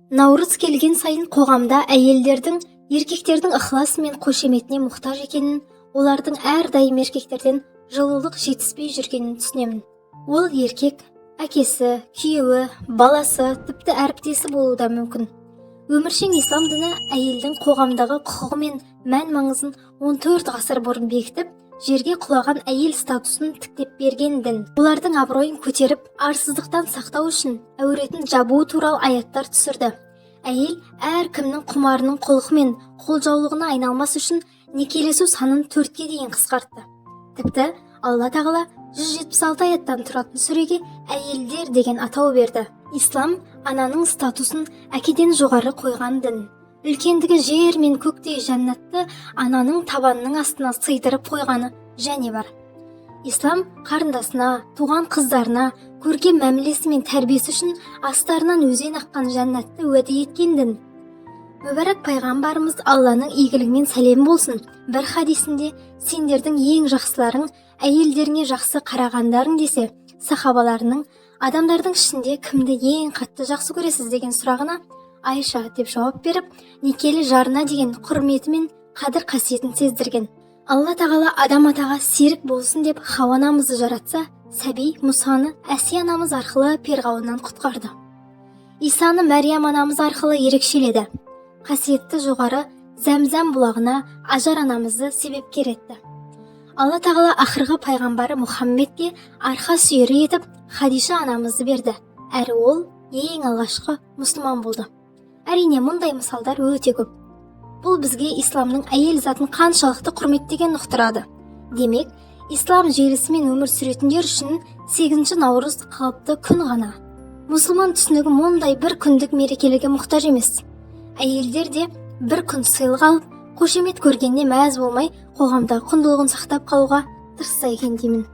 Наурыз келген сайын қоғамда әйелдердің еркектердің ықыласы мен қошеметіне мұқтаж екенін, олардың әрдайым еркектерден жылулық жетіспей жүргенін түсінемін. Ол еркек әкесі, күйеуі, баласы, тіпті әріптесі болуы да мүмкін. Өміршең ислам діні әйелдің қоғамдағы құқығы мен мән-маңызын 14 ғасыр бұрын бекітіп, жерге құлаған әйел статусын тіктеп берген дін. Олардың абыройын көтеріп, арсыздықтан сақтау үшін әуретін жабуы туралы аяттар түсірді. Әйел әркімнің құмарының құлқы мен қолжаулығына айналмас үшін некелесу санын 4-ке дейін қысқартты. Тіпті Алла тағала 176 аяттан тұратын сүреге әйелдер деген атау берді. Ислам ананың статусын әкеден жоғары қойған дін. Үлкендігі жер мен көктей жәннатты ананың табанының астына сыйдырып қойғаны және бар. Ислам қарындасына, туған қыздарына көркем мәмілесі мен тәрбиесі үшін астарынан өзен аққан жәннатты уәде еткен дін. Мүбәрак пайғамбарымыз Алланың игілігімен сәлем болсын, бір хадисінде сендердің ең жақсыларың әйелдеріңе жақсы қарағандарың десе, сахабаларының адамдардың ішінде кімді ең қатты жақсы көресіз деген сұрағына Айша деп жауап беріп, некелі жарына деген құрметі мен қадір қасиетін сездірген. Алла тағала адам атаға серік болсын деп Хауа анамызды жаратса, сәби Мұсаны Әсия анамыз арқылы перғауыннан құтқарды. Исаны Мәриям анамыз арқылы ерекшеледі. Қасиетті жоғары Зәмзәм бұлағына Ажар анамызды себепкер етті. Алла тағала ақырғы пайғамбары Мұхаммедке арқа сүйері етіп Хадиша анамызды берді, әрі ол ең алғашқы мұсылман болды. Әрине, мұндай мысалдар өте көп. Бұл бізге исламның әйел затын қаншалықты құрметтеген ұқтырады. Демек, ислам желісімен өмір сүретіндер үшін 8 наурыз қалыпты күн ғана. Мұсылман түсінігі мұндай бір күндік мерекеліге мұқтаж емес. Әйелдер де бір күн сыйлық алып, қошемет көргенде мәз болмай, қоғамда құндылығын сақтап қалуға тырысса екен деймін.